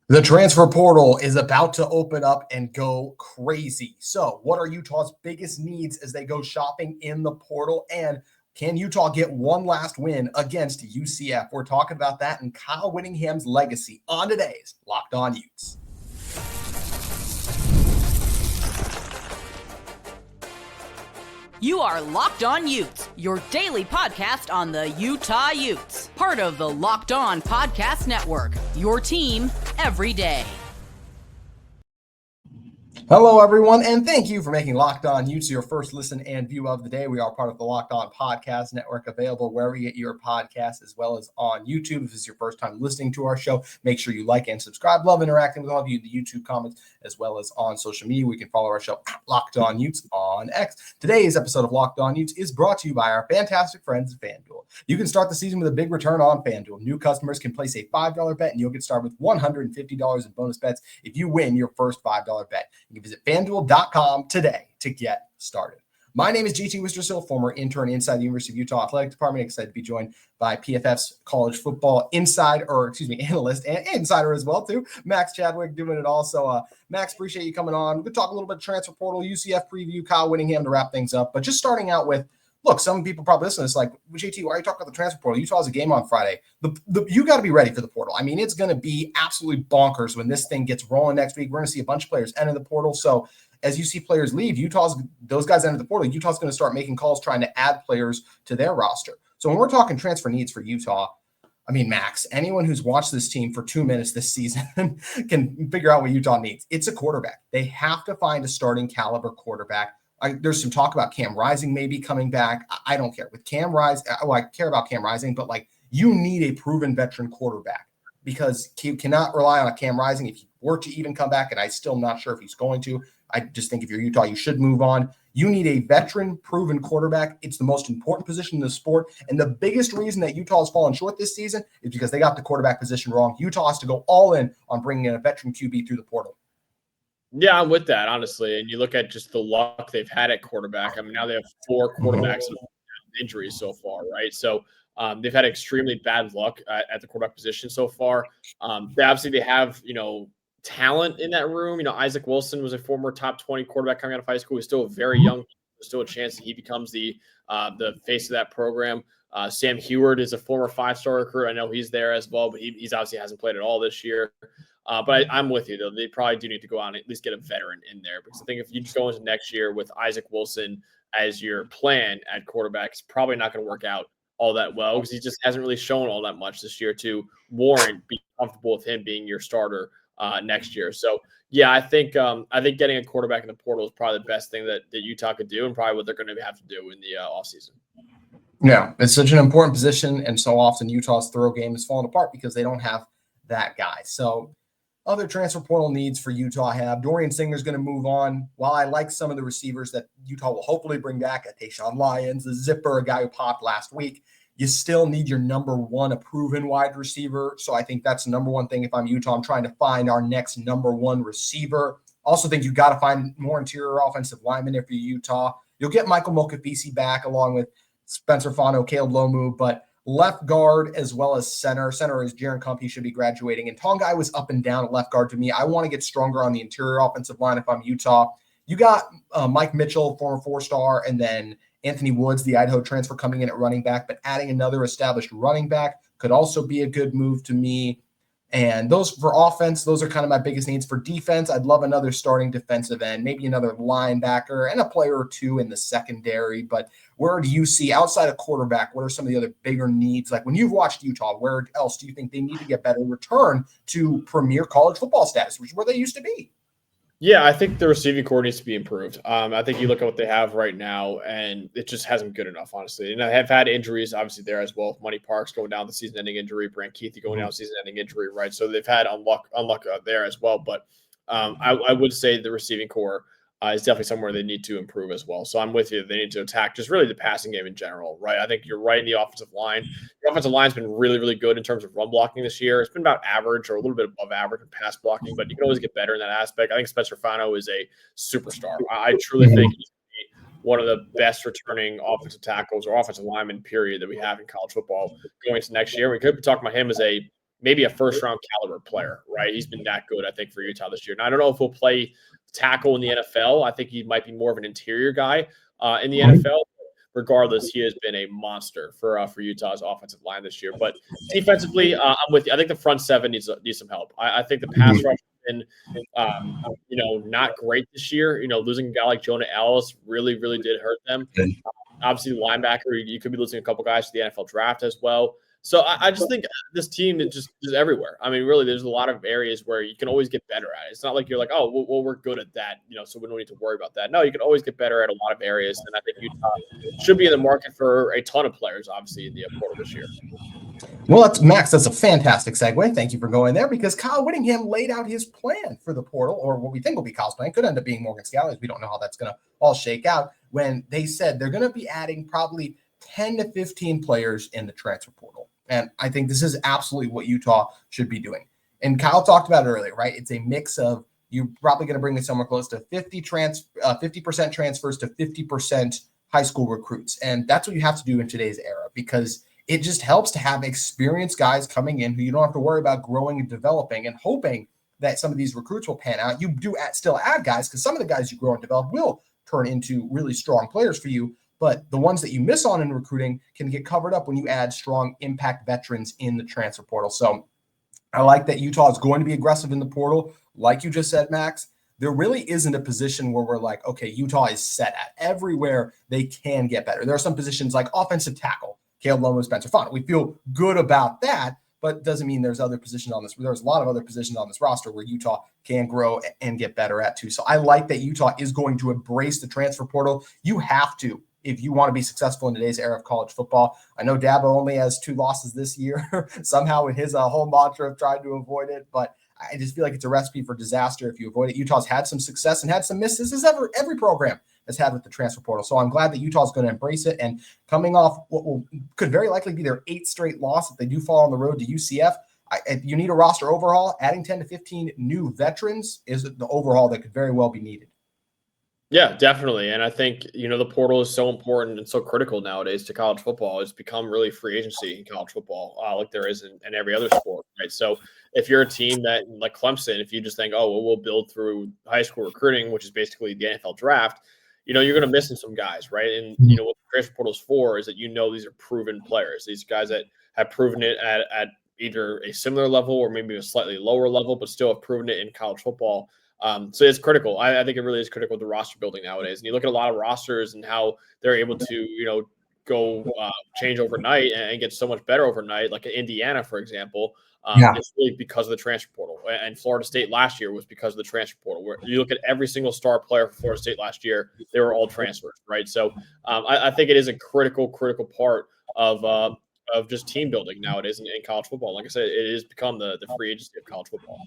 The transfer portal is about to open up and go crazy. So, what are Utah's biggest needs as they go shopping in the portal? And can Utah get one last win against UCF? We're talking about that and Kyle Whittingham's legacy on today's Locked On Utes. You are Locked On Utes, your daily podcast on the Utah Utes. Part of the Locked On Podcast Network, your team every day. Hello, everyone, and thank you for making Locked On Utes your first listen and view of the day. We are part of the Locked On Podcast Network, available wherever you get your podcasts, as well as on YouTube. If this is your first time listening to our show, make sure you like and subscribe. Love interacting with all of you in the YouTube comments, as well as on social media. We can follow our show at Locked On Utes on X. Today's episode of Locked On Utes is brought to you by our fantastic friends at FanDuel. You can start the season with a big return on FanDuel. New customers can place a $5 bet, and you'll get started with $150 in bonus bets if you win your first $5 bet. You can visit FanDuel.com today to get started. My name is GT Wistrcill, former intern inside the University of Utah Athletic Department. Excited to be joined by PFF's college football analyst and insider as well, too. Max Chadwick doing it all. So, Max, appreciate you coming on. We'll talk a little bit of transfer portal, UCF preview, Kyle Whittingham to wrap things up. But just starting out with, look, some people probably listen to this like, JT, why are you talking about the transfer portal? Utah has a game on Friday. You got to be ready for the portal. I mean, it's going to be absolutely bonkers when this thing gets rolling next week. We're going to see a bunch of players enter the portal. So as you see players leave, those guys enter the portal, Utah's going to start making calls trying to add players to their roster. So when we're talking transfer needs for Utah, I mean, Max, anyone who's watched this team for 2 minutes this season can figure out what Utah needs. It's a quarterback. They have to find a starting caliber quarterback. There's some talk about Cam Rising maybe coming back. I don't care. With Cam Rising, I care about Cam Rising, but you need a proven veteran quarterback because you cannot rely on a Cam Rising if he were to even come back, and I'm still not sure if he's going to. I just think if you're Utah, you should move on. You need a veteran, proven quarterback. It's the most important position in the sport, and the biggest reason that Utah has fallen short this season is because they got the quarterback position wrong. Utah has to go all in on bringing in a veteran QB through the portal. Yeah, I'm with that, honestly. And you look at just the luck they've had at quarterback. I mean, now they have 4 quarterbacks with injuries so far, right? So they've had extremely bad luck at the quarterback position so far. They have, talent in that room. Isaac Wilson was a former top 20 quarterback coming out of high school. He's still very young. There's still a chance that he becomes the face of that program. Sam Heward is a former 5-star recruit. I know he's there as well, but he's obviously hasn't played at all this year. But I'm with you, though. They probably do need to go out and at least get a veteran in there because I think if you just go into next year with Isaac Wilson as your plan at quarterback, it's probably not going to work out all that well because he just hasn't really shown all that much this year to warrant being comfortable with him being your starter next year. So, yeah, I think getting a quarterback in the portal is probably the best thing that Utah could do and probably what they're going to have to do in the offseason. Yeah, it's such an important position, and so often Utah's throw game is falling apart because they don't have that guy. So, other transfer portal needs for Utah have Dorian Singer's going to move on. While I like some of the receivers that Utah will hopefully bring back, Tayshaun Lyons, the zipper, a guy who popped last week, you still need your number one, a proven wide receiver. So I think that's the number one thing. If I'm Utah, I'm trying to find our next number one receiver. Also think you got to find more interior offensive linemen if you're Utah. You'll get Michael Mokafisi back along with Spencer Fano, Caleb Lomu, but left guard as well as center. Center is Jaron Kump. He should be graduating. And Tongai was up and down at left guard to me. I want to get stronger on the interior offensive line if I'm Utah. You got Mike Mitchell, former 4-star, and then Anthony Woods, the Idaho transfer, coming in at running back. But adding another established running back could also be a good move to me. And those for offense, those are kind of my biggest needs. For defense, I'd love another starting defensive end, maybe another linebacker and a player or two in the secondary. But where do you see outside of quarterback, what are some of the other bigger needs? Like when you've watched Utah, where else do you think they need to get better return to premier college football status, which is where they used to be? Yeah, I think the receiving core needs to be improved. I think you look at what they have right now, and it just hasn't been good enough, honestly. And I have had injuries, obviously, there as well. Money Parks going down the season-ending injury, Brant Keithy going down the season-ending injury, right? So they've had unluck there as well. But I would say the receiving core is definitely somewhere they need to improve as well. So I'm with you. They need to attack just really the passing game in general, right? I think you're right in the offensive line. The offensive line's been really, really good in terms of run blocking this year. It's been about average or a little bit above average in pass blocking, but you can always get better in that aspect. I think Spencer Fano is a superstar. I truly think he's one of the best returning offensive tackles or offensive linemen, period, that we have in college football going into next year. We could be talking about him as a maybe a first-round caliber player, right? He's been that good, I think, for Utah this year. And I don't know if he'll play tackle in the NFL. I think he might be more of an interior guy in the NFL. Regardless, he has been a monster for Utah's offensive line this year. But defensively, I'm with you. I think the front seven needs some help. I think the pass rush has been, not great this year. Losing a guy like Jonah Ellis really, really did hurt them. Obviously, the linebacker, you could be losing a couple guys to the NFL draft as well. So I just think this team is everywhere. I mean, really, there's a lot of areas where you can always get better at it. It's not like you're like, oh, well, we're good at that, so we don't need to worry about that. No, you can always get better at a lot of areas, and I think Utah should be in the market for a ton of players, obviously, in the portal this year. Well, that's a fantastic segue. Thank you for going there, because Kyle Whittingham laid out his plan for the portal, or what we think will be Kyle's plan. Could end up being Morgan Scalley's. We don't know how that's going to all shake out, when they said they're going to be adding probably 10 to 15 players in the transfer portal. And I think this is absolutely what Utah should be doing. And Kyle talked about it earlier, right? It's a mix of, you're probably going to bring in somewhere close to 50% transfers to 50% high school recruits. And that's what you have to do in today's era, because it just helps to have experienced guys coming in who you don't have to worry about growing and developing and hoping that some of these recruits will pan out. You do still add guys, because some of the guys you grow and develop will turn into really strong players for you. But the ones that you miss on in recruiting can get covered up when you add strong impact veterans in the transfer portal. So I like that Utah is going to be aggressive in the portal. Like you just said, Max, there really isn't a position where we're like, okay, Utah is set at. Everywhere they can get better. There are some positions like offensive tackle, Caleb Lomo, Spencer Font. We feel good about that, but doesn't mean there's other positions on this. There's a lot of other positions on this roster where Utah can grow and get better at too. So I like that Utah is going to embrace the transfer portal. You have to, if you want to be successful in today's era of college football. I know Dabo only has 2 losses this year, somehow in his whole mantra of trying to avoid it. But I just feel like it's a recipe for disaster if you avoid it. Utah's had some success and had some misses, as every program has had with the transfer portal. So I'm glad that Utah's going to embrace it. And coming off what could very likely be their 8th straight loss, if they do fall on the road to UCF, you need a roster overhaul. Adding 10 to 15 new veterans is the overhaul that could very well be needed. Yeah, definitely. And I think, the portal is so important and so critical nowadays to college football. It's become really free agency in college football, like there is in every other sport, right? So if you're a team that, like Clemson, if you just think, oh, well, we'll build through high school recruiting, which is basically the NFL draft, you're going to miss some guys, right? And, what the transfer portal is for is that these are proven players. These guys that have proven it at either a similar level or maybe a slightly lower level, but still have proven it in college football. So it's critical. I think it really is critical to roster building nowadays. And you look at a lot of rosters and how they're able to, go change overnight and get so much better overnight. Like Indiana, for example, it's really because of the transfer portal. And Florida State last year was because of the transfer portal. Where you look at every single star player for Florida State last year, they were all transfers, right? So I think it is a critical part of just team building nowadays in college football. Like I said, it has become the free agency of college football.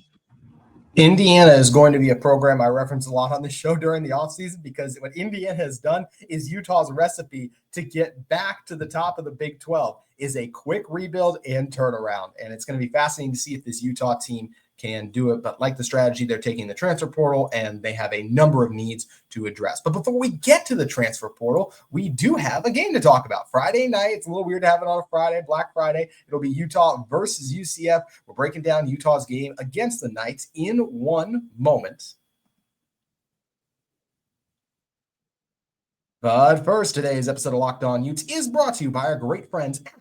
Indiana is going to be a program I reference a lot on the show during the offseason, because what Indiana has done is Utah's recipe to get back to the top of the Big 12 is a quick rebuild and turnaround. And it's going to be fascinating to see if this Utah team can do it. But like the strategy, they're taking the transfer portal and they have a number of needs to address. But before we get to the transfer portal, we do have a game to talk about. Friday night, it's a little weird to have it on a Friday, Black Friday. It'll be Utah versus UCF. We're breaking down Utah's game against the Knights in 1 moment. But first, today's episode of Locked On Utes is brought to you by our great friends at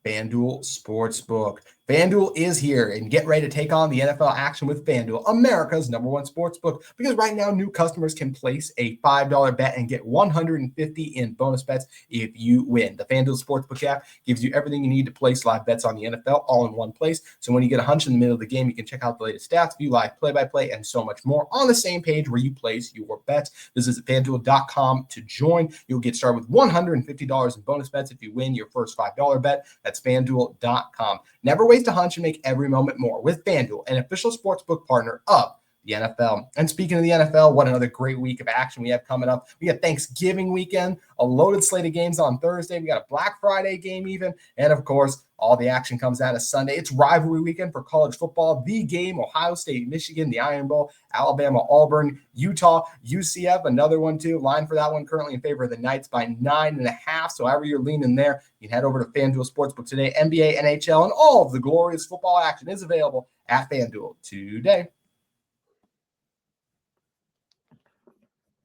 FanDuel Sportsbook. FanDuel is here, and get ready to take on the NFL action with FanDuel, America's #1 sportsbook. Because right now, new customers can place a $5 bet and get $150 in bonus bets if you win. The FanDuel Sportsbook app gives you everything you need to place live bets on the NFL all in one place. So when you get a hunch in the middle of the game, you can check out the latest stats, view live play-by-play, and so much more on the same page where you place your bets. Visit FanDuel.com to join. You'll get started with $150 in bonus bets if you win your first $5 bet. That's FanDuel.com. Never waste a hunch and make every moment more with FanDuel, an official sportsbook partner of the NFL. And speaking of the NFL, what another great week of action we have coming up. We got Thanksgiving weekend, a loaded slate of games on Thursday. We got a Black Friday game even. And of course, all the action comes out of Sunday. It's rivalry weekend for college football. The game, Ohio State, Michigan, the Iron Bowl, Alabama, Auburn, Utah, UCF, another one too. Line for that one currently in favor of the Knights by 9.5. So however you're leaning there, you can head over to FanDuel Sportsbook today. NBA, NHL, and all of the glorious football action is available at FanDuel today.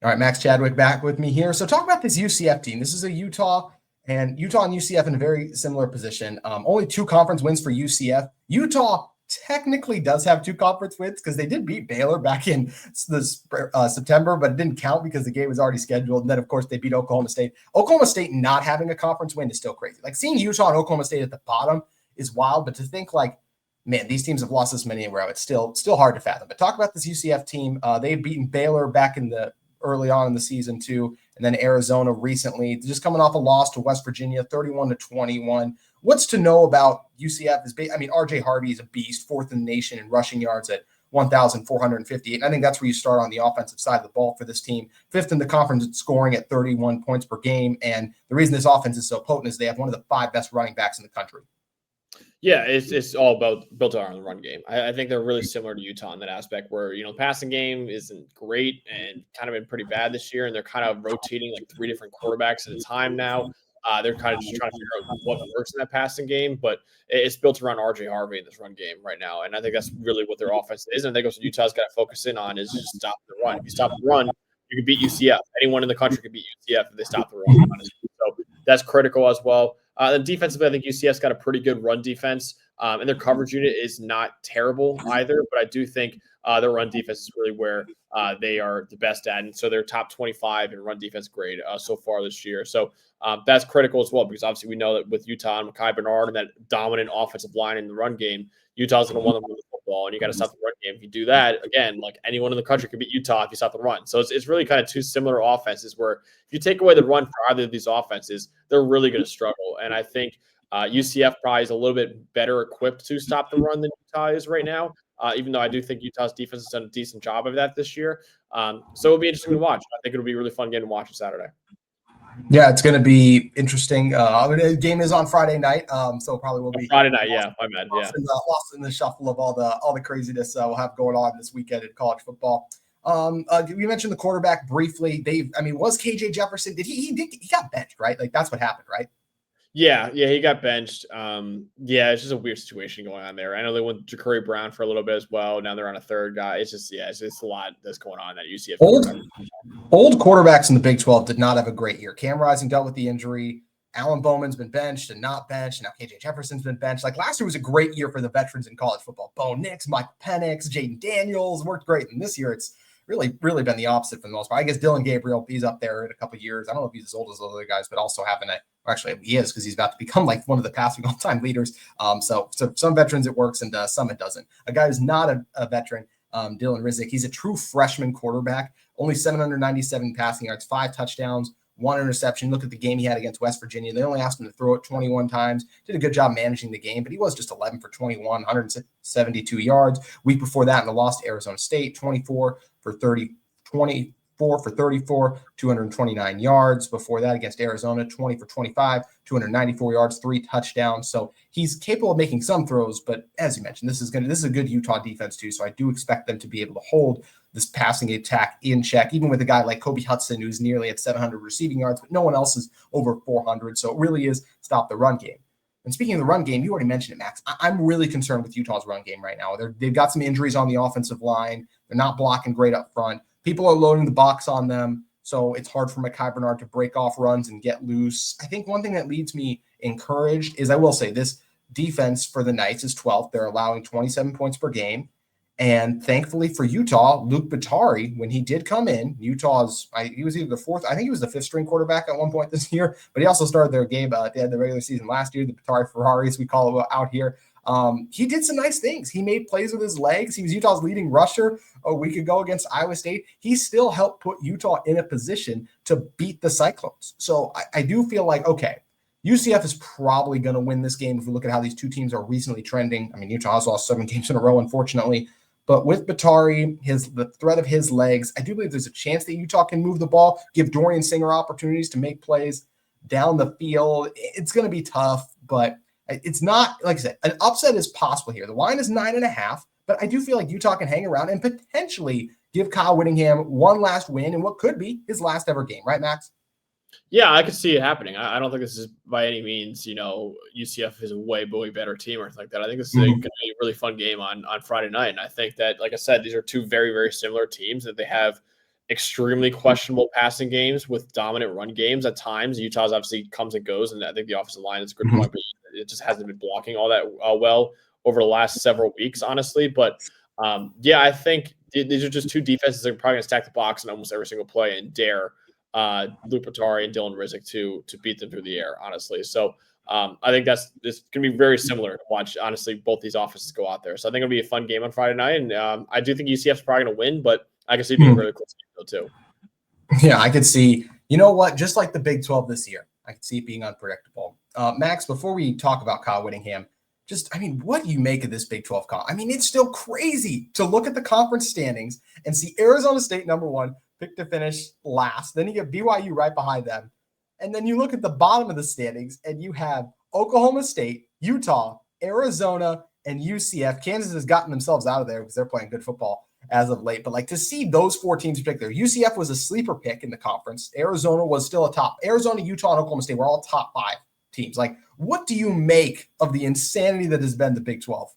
All right, Max Chadwick back with me here. So talk about this UCF team. This is a Utah and UCF in a very similar position. Only 2 conference wins for UCF. Utah technically does have 2 conference wins because they did beat Baylor back in September, but it didn't count because the game was already scheduled. And then, of course, they beat Oklahoma State. Oklahoma State not having a conference win is still crazy. Like seeing Utah and Oklahoma State at the bottom is wild, but to think like, man, these teams have lost this many in a row. It's still hard to fathom. But talk about this UCF team. They've beaten Baylor back in the early on in the season too, and then Arizona recently, just coming off a loss to West Virginia, 31-21. What's to know about UCF is, RJ Harvey is a beast, 4th in the nation in rushing yards at 1,458. And I think that's where you start on the offensive side of the ball for this team. 5th in the conference in scoring at 31 points per game. And the reason this offense is so potent is they have one of the 5 best running backs in the country. Yeah, it's all built around the run game. I think they're really similar to Utah in that aspect where, passing game isn't great and kind of been pretty bad this year. And they're kind of rotating like 3 different quarterbacks at a time now. They're kind of just trying to figure out what works in that passing game, but it's built around RJ Harvey in this run game right now. And I think that's really what their offense is. And I think what Utah's got to focus in on is just stop the run. If you stop the run, you can beat UCF. Anyone in the country can beat UCF if they stop the run. Honestly. So that's critical as well. And defensively, I think UCF's got a pretty good run defense, and their coverage unit is not terrible either. But I do think their run defense is really where they are the best at. And so they're top 25 in run defense grade so far this year. So that's critical as well, because obviously we know that with Utah and Mekhi Bernard and that dominant offensive line in the run game, Utah's going to want to win the football, and you got to stop the run game. If you do that, again, like anyone in the country can beat Utah if you stop the run. So it's really kind of 2 similar offenses where if you take away the run for either of these offenses, they're really going to struggle. And I think UCF probably is a little bit better equipped to stop the run than Utah is right now, even though I do think Utah's defense has done a decent job of that this year. So it'll be interesting to watch. I think it'll be a really fun game to watch on Saturday. Yeah, it's going to be interesting. The game is on Friday night, so probably will be Friday night. Yeah, my bad. Yeah, lost in the shuffle of all the craziness we'll have going on this weekend in college football. We mentioned the quarterback briefly. Was KJ Jefferson? He got benched, right? Like that's what happened, right? Yeah, he got benched. It's just a weird situation going on there. I know they went Ja'Cory Brown for a little bit as well. Now they're on a 3rd guy. It's just a lot that's going on at UCF. Old quarterbacks in the Big 12 did not have a great year. Cam Rising dealt with the injury. Alan Bowman's been benched and not benched. Now KJ Jefferson's been benched. Like last year was a great year for the veterans in college football. Bo Nix, Michael Penix, Jaden Daniels worked great. And this year it's really been the opposite for the most part. I guess Dylan Gabriel, he's up there in a couple of years. I don't know if he's as old as the other guys, but also actually he is because he's about to become like one of the passing all-time leaders. So some veterans it works and some it doesn't. A guy who's not a veteran, Dylan Rizek, he's a true freshman quarterback, only 797 passing yards, 5 touchdowns, 1 interception. Look at the game he had against West Virginia. They only asked him to throw it 21 times. Did a good job managing the game, but he was just 11 for 21, 172 yards. Week before that in the loss to Arizona State, 24 for 34, 229 yards. Before that against Arizona, 20 for 25, 294 yards, 3 touchdowns. So he's capable of making some throws, but as you mentioned, this is a good Utah defense too. So I do expect them to be able to hold this passing attack in check, even with a guy like Kobe Hudson, who's nearly at 700 receiving yards, but no one else is over 400. So it really is stop the run game. And speaking of the run game, you already mentioned it, Max. I'm really concerned with Utah's run game right now. They've got some injuries on the offensive line. They're not blocking great up front. People are loading the box on them, so it's hard for Mekhi Bernard to break off runs and get loose. I think one thing that leaves me encouraged is I will say this defense for the Knights is 12th. They're allowing 27 points per game. And thankfully for Utah, Luke Batari, when he did come in, he was either the 4th, I think he was the 5th string quarterback at one point this year, but he also started their game at the end of the regular season last year, the Batari Ferraris, we call it out here. He did some nice things. He made plays with his legs. He was Utah's leading rusher a week ago against Iowa State. He still helped put Utah in a position to beat the Cyclones. So I do feel like, okay, UCF is probably going to win this game if we look at how these two teams are recently trending. I mean, Utah has lost 7 games in a row, unfortunately. But with Batari, the threat of his legs, I do believe there's a chance that Utah can move the ball, give Dorian Singer opportunities to make plays down the field. It's going to be tough, but it's not, like I said, an upset is possible here. The line is 9.5, but I do feel like Utah can hang around and potentially give Kyle Whittingham one last win in what could be his last ever game. Right, Max? Yeah, I could see it happening. I don't think this is by any means, UCF is a way better team or anything like that. I think this is going to be a really fun game on Friday night. And I think that, like I said, these are two very, very similar teams that they have extremely questionable passing games with dominant run games at times. Utah's obviously comes and goes, and I think the offensive line is a good point, but it just hasn't been blocking all that well over the last several weeks, honestly. But I think these are just two defenses that are probably going to stack the box in almost every single play and dare Luke Patari and Dylan Rizek to beat them through the air, honestly. So I think it's going to be very similar to watch, honestly, both these offenses go out there. So I think it'll be a fun game on Friday night, and I do think UCF's probably going to win, but I can see it being a really close game though too. Yeah, I could see, you know what, just like the Big 12 this year, I could see it being unpredictable. Max, before we talk about Kyle Whittingham, what do you make of this Big 12 comp? I mean, it's still crazy to look at the conference standings and see Arizona State number one, picked to finish last. Then you get BYU right behind them. And then you look at the bottom of the standings and you have Oklahoma State, Utah, Arizona, and UCF. Kansas has gotten themselves out of there because they're playing good football as of late. But to see those four teams in particular, UCF was a sleeper pick in the conference. Arizona was still a top. Arizona, Utah, and Oklahoma State were all top 5 teams. What do you make of the insanity that has been the Big 12?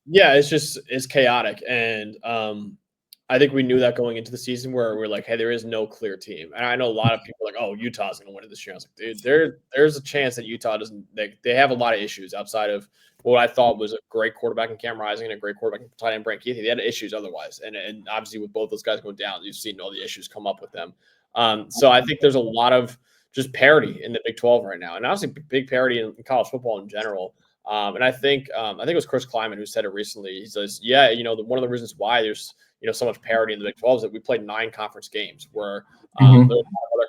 Yeah, it's chaotic. And I think we knew that going into the season where we're like, hey, there is no clear team. And I know a lot of people are like, oh, Utah's going to win it this year. I was like, dude, there's a chance that Utah doesn't – they have a lot of issues outside of what I thought was a great quarterback in Cam Rising and a great quarterback in tight end Brant Keithy. They had issues otherwise. And obviously with both those guys going down, you've seen all the issues come up with them. So I think there's a lot of just parity in the Big 12 right now. And obviously big parity in college football in general. And I think it was Chris Kleiman who said it recently. He says, yeah, one of the reasons why there's so much parity in the Big 12 is that we played 9 conference games where other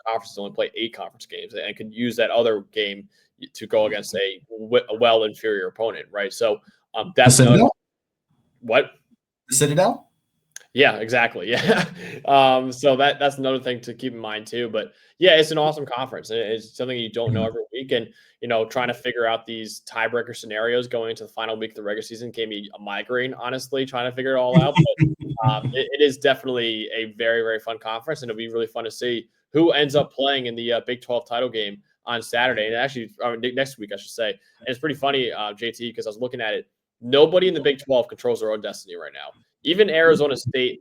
conferences only play 8 conference games and could use that other game to go against a well inferior opponent, right? So that's what the Citadel. Yeah, exactly. Yeah. So that's another thing to keep in mind too. But yeah, it's an awesome conference. It's something you don't know every week. And, trying to figure out these tiebreaker scenarios going into the final week of the regular season gave me a migraine, honestly, trying to figure it all out. But it is definitely a very, very fun conference. And it'll be really fun to see who ends up playing in the Big 12 title game on Saturday. And actually, next week, I should say. And it's pretty funny, JT, because I was looking at it. Nobody in the Big 12 controls their own destiny right now. Even Arizona State,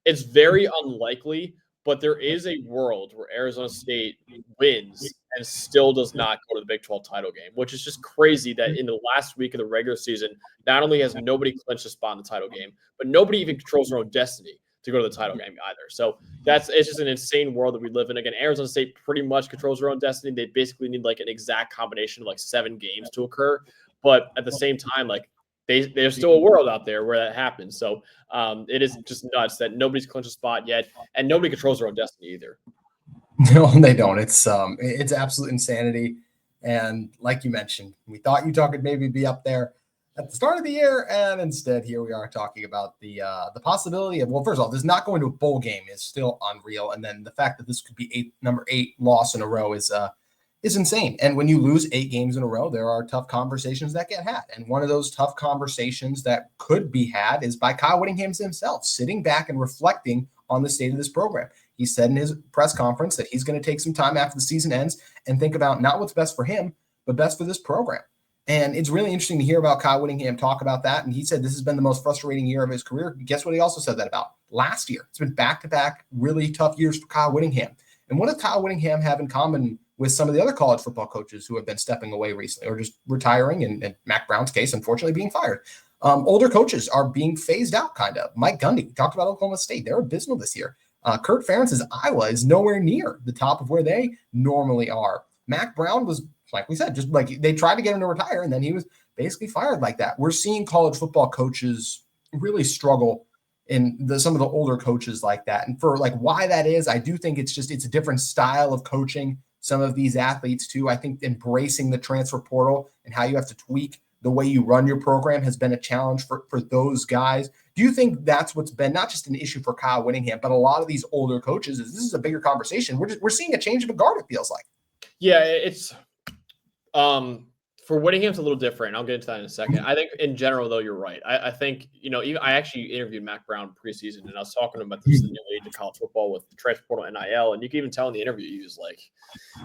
it's very unlikely, but there is a world where Arizona State wins and still does not go to the Big 12 title game, which is just crazy that in the last week of the regular season, not only has nobody clinched a spot in the title game, but nobody even controls their own destiny to go to the title game either. So it's just an insane world that we live in. Again, Arizona State pretty much controls their own destiny. They basically need an exact combination of 7 games to occur. But at the same time, there's still a world out there where that happens. So it is just nuts that nobody's clinched a spot yet, and nobody controls their own destiny either. No, they don't. It's absolute insanity. And like you mentioned, we thought Utah could maybe be up there at the start of the year, and instead here we are talking about the possibility of, well, first of all, this not going to a bowl game is still unreal, and then the fact that this could be number 8 loss in a row is insane. And when you lose 8 games in a row, there are tough conversations that get had. And one of those tough conversations that could be had is by Kyle Whittingham himself, sitting back and reflecting on the state of this program. He said in his press conference that he's going to take some time after the season ends and think about not what's best for him, but best for this program. And it's really interesting to hear about Kyle Whittingham talk about that. And he said this has been the most frustrating year of his career. Guess what he also said that about? Last year. It's been back-to-back really tough years for Kyle Whittingham. And what does Kyle Whittingham have in common with some of the other college football coaches who have been stepping away recently or just retiring, and Mac Brown's case, unfortunately, being fired? Older coaches are being phased out, kind of. Mike Gundy, we talked about Oklahoma State. They're abysmal this year. Kurt Ferentz's Iowa is nowhere near the top of where they normally are. Mac Brown was, like we said, just they tried to get him to retire, and then he was basically fired like that. We're seeing college football coaches really struggle in some of the older coaches like that. And for why that is, I do think it's a different style of coaching some of these athletes too. I think embracing the transfer portal and how you have to tweak the way you run your program has been a challenge for those guys. Do you think that's what's been not just an issue for Kyle Whittingham, but a lot of these older coaches? This is a bigger conversation. We're seeing a change of a guard, it feels like. Yeah, it's for Whittingham, it's a little different. I'll get into that in a second. I think in general, though, you're right. I think, even I actually interviewed Mac Brown preseason, and I was talking to him about the new age of college football with the transfer portal NIL, and you can even tell in the interview, he was like,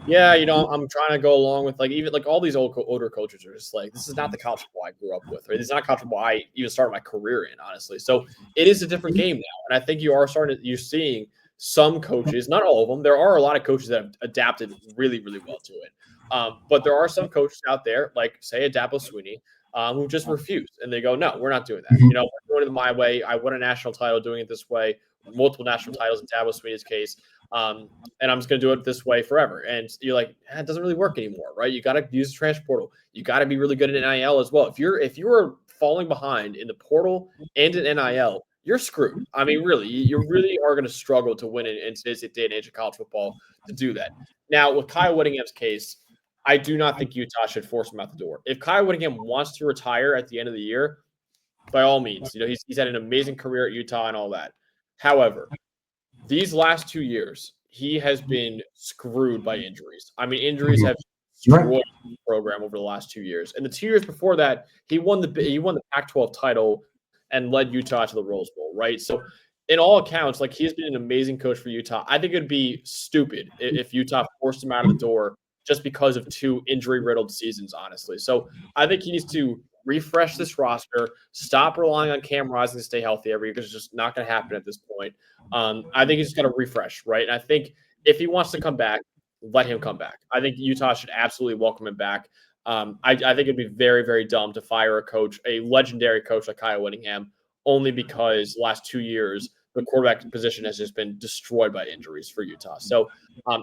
yeah, I'm trying to go along with even all these older coaches are just like, this is not the college football I grew up with, right? This is not college football I even started my career in, honestly. So it is a different game now. And I think you're seeing some coaches, not all of them. There are a lot of coaches that have adapted really, really well to it. But there are some coaches out there, like say a Dabo Swinney, who just refuse, and they go, "No, we're not doing that. We're doing it my way. I won a national title doing it this way, multiple national titles in Dabo Swinney's case, and I'm just going to do it this way forever." And you're like, it doesn't really work anymore, right? You got to use the transfer portal. You got to be really good at NIL as well. If you're falling behind in the portal and in NIL, you're screwed. I mean, really, you really are going to struggle to win in today's day and age of college football to do that. Now, with Kyle Whittingham's case, I do not think Utah should force him out the door. If Kyle Whittingham wants to retire at the end of the year, by all means, he's had an amazing career at Utah and all that. However, these last 2 years, he has been screwed by injuries. I mean, injuries have destroyed the program over the last 2 years. And the 2 years before that, he won the Pac-12 title and led Utah to the Rose Bowl, right? So in all accounts, he's been an amazing coach for Utah. I think it'd be stupid if Utah forced him out of the door just because of 2 injury-riddled seasons, honestly. So I think he needs to refresh this roster, stop relying on Cam Rising to stay healthy every year, because it's just not going to happen at this point. I think he's just got to refresh, right? And I think if he wants to come back, let him come back. I think Utah should absolutely welcome him back. I think it'd be very, very dumb to fire a coach, a legendary coach like Kyle Whittingham, only because last 2 years the quarterback position has just been destroyed by injuries for Utah. So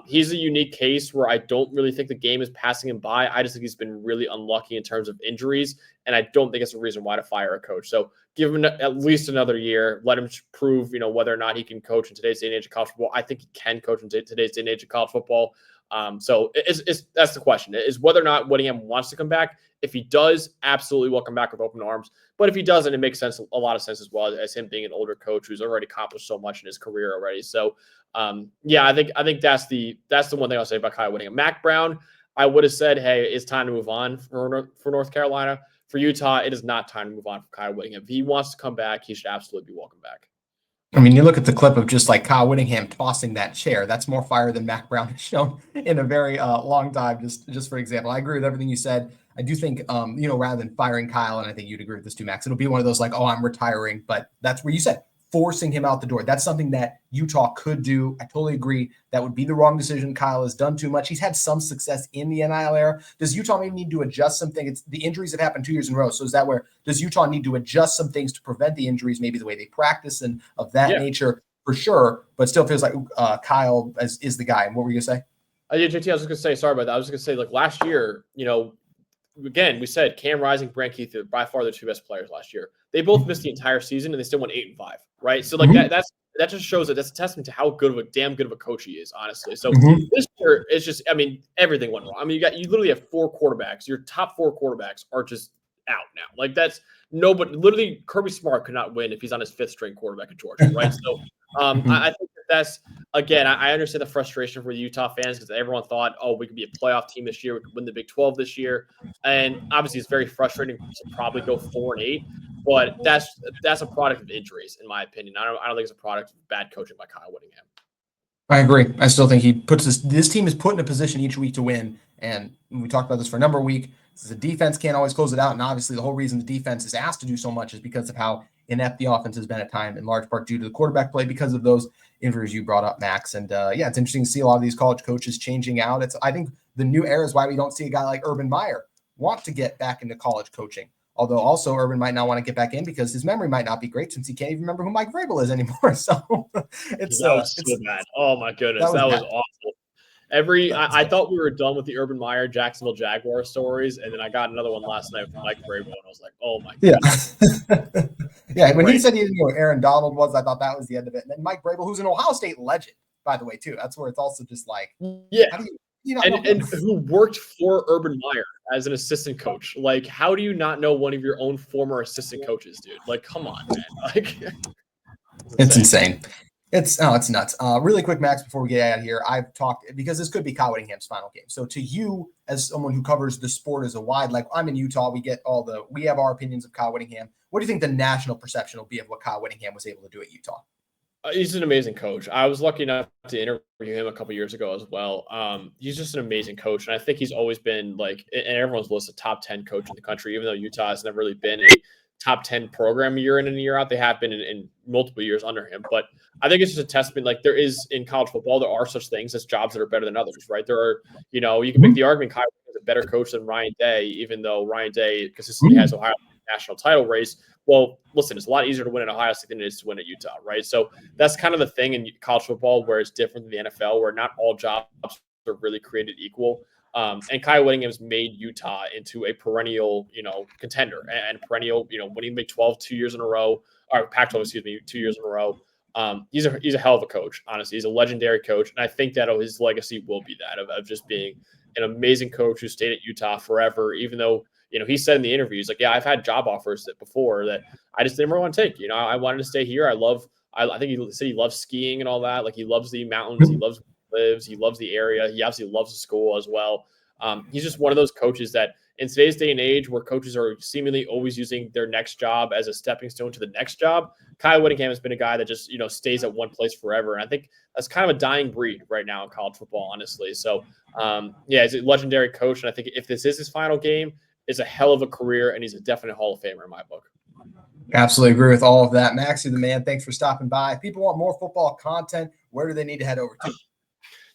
he's a unique case where I don't really think the game is passing him by. I just think he's been really unlucky in terms of injuries, and I don't think it's a reason why to fire a coach. So give him at least another year. Let him prove, whether or not he can coach in today's day and age of college football. I think he can coach in today's day and age of college football. So that's the question, is whether or not Whittingham wants to come back. If he does, absolutely welcome back with open arms. But if he doesn't, it makes a lot of sense as well, as him being an older coach who's already accomplished so much in his career already. So, I think that's the one thing I'll say about Kyle Whittingham. Mac Brown, I would have said, hey, it's time to move on for North Carolina. For Utah, it is not time to move on for Kyle Whittingham. If he wants to come back, he should absolutely be welcome back. I mean, you look at the clip of just Kyle Whittingham tossing that chair. That's more fire than Mac Brown has shown in a very long time, just for example. I agree with everything you said. I do think, rather than firing Kyle, and I think you'd agree with this too, Max, it'll be one of those I'm retiring. But that's where you said forcing him out the door. That's something that Utah could do. I totally agree. That would be the wrong decision. Kyle has done too much. He's had some success in the NIL era. Does Utah maybe need to adjust some things? It's the injuries that happened 2 years in a row. So is that where does Utah need to adjust some things to prevent the injuries, maybe the way they practice and of that nature? For sure, but still feels like Kyle is the guy. And what were you going to say? JT, I was just going to say, sorry about that. I was just going to say, last year, again, we said Cam Rising, Brant Keith are by far the 2 best players last year. They both missed the entire season, and they still went 8-5, right? So, that just shows that's a testament to how damn good of a coach he is, honestly. So this year, it's just, everything went wrong. I mean, you literally have 4 quarterbacks. Your top 4 quarterbacks are just out now. That's nobody. Literally, Kirby Smart could not win if he's on his 5th string quarterback at Georgia, right? So, I think that's, again, I understand the frustration for the Utah fans because everyone thought, we could be a playoff team this year. We could win the Big 12 this year. And obviously, it's very frustrating to probably go 4-8. But that's a product of injuries, in my opinion. I don't think it's a product of bad coaching by Kyle Whittingham. I agree. I still think he puts this team is put in a position each week to win. And we talked about this for a number of weeks. The defense can't always close it out. And obviously, the whole reason the defense is asked to do so much is because of how inept the offense has been at time, in large part due to the quarterback play because of those injuries you brought up, Max. And it's interesting to see a lot of these college coaches changing out. I think the new era is why we don't see a guy like Urban Meyer want to get back into college coaching. Although also Urban might not want to get back in because his memory might not be great since he can't even remember who Mike Vrabel is anymore. So it's so bad. Oh my goodness, that was awful. I thought we were done with the Urban Meyer Jacksonville Jaguar stories, and then I got another one last night from Mike Vrabel, and I was like, oh my goodness. Yeah. When he said he didn't know who Aaron Donald was, I thought that was the end of it. And then Mike Vrabel, who's an Ohio State legend, by the way, too. That's where it's also just how do and who worked for Urban Meyer as an assistant coach. Like, how do you not know one of your own former assistant coaches, dude? Like, come on, man. Like, it's insane. It's nuts. Really quick, Max, before we get out of here, I've talked because this could be Kyle Whittingham's final game. So to you, as someone who covers the sport as a wide, like I'm in Utah, we have our opinions of Kyle Whittingham. What do you think the national perception will be of what Kyle Whittingham was able to do at Utah? He's an amazing coach. I was lucky enough to interview him a couple years ago as well. He's just an amazing coach. And I think he's always been like, and everyone's list, a top 10 coach in the country, even though Utah has never really been a top 10 program year in and year out. They have been in multiple years under him. But I think it's just a testament. Like there is in college football, there are such things as jobs that are better than others, right? There are, you can make the argument Kyle is a better coach than Ryan Day, even though Ryan Day consistently has Ohio national title race. Well, listen, it's a lot easier to win at Ohio State than it is to win at Utah, right? So that's kind of the thing in college football where it's different than the NFL, where not all jobs are really created equal. And Kyle Whittingham's made Utah into a perennial, contender and perennial, winning Big 12 2 years in a row, or Pac-12, 2 years in a row. He's a hell of a coach, honestly. He's a legendary coach, and I think that his legacy will be that of just being an amazing coach who stayed at Utah forever, even though he said in the interviews, like, yeah, I've had job offers before that I just didn't want to take. I wanted to stay here. I think he said he loves skiing and all that. Like he loves the mountains. He loves where he lives. He loves the area. He obviously loves the school as well. He's just one of those coaches that in today's day and age where coaches are seemingly always using their next job as a stepping stone to the next job, Kyle Whittingham has been a guy that just, stays at one place forever. And I think that's kind of a dying breed right now in college football, honestly. So, he's a legendary coach. And I think if this is his final game, it's a hell of a career, and he's a definite Hall of Famer in my book. Absolutely agree with all of that. Max, you're the man. Thanks for stopping by. If people want more football content, where do they need to head over to?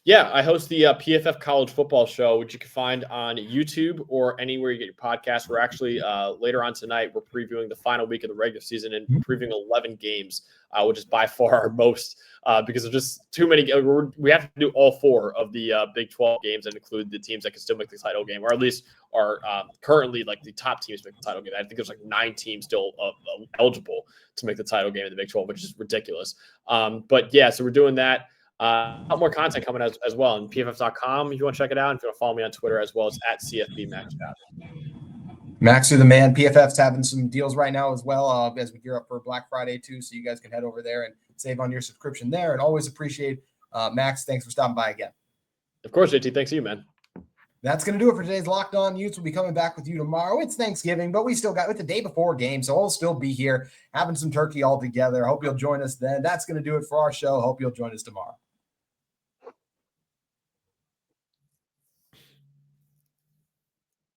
Yeah, I host the PFF College Football Show, which you can find on YouTube or anywhere you get your podcast. We're actually later on tonight, we're previewing the final week of the regular season and previewing 11 games, which is by far our most because of just too many. We have to do all 4 of the Big 12 games and include the teams that can still make the title game, or at least are currently like the top teams make the title game. I think there's like 9 teams still eligible to make the title game in the Big 12, which is ridiculous. But yeah, so we're doing that. A lot more content coming as well on pff.com if you want to check it out. And if you want to follow me on Twitter as well, it's at CFB Max Chadwick. Max, you're the man. PFF's having some deals right now as well as we gear up for Black Friday too. So you guys can head over there and save on your subscription there. And always appreciate Max. Thanks for stopping by again. Of course, JT. Thanks to you, man. That's going to do it for today's Locked On Utes. We'll be coming back with you tomorrow. It's Thanksgiving, but we still got it the day before game, so we'll still be here having some turkey all together. I hope you'll join us then. That's going to do it for our show. Hope you'll join us tomorrow.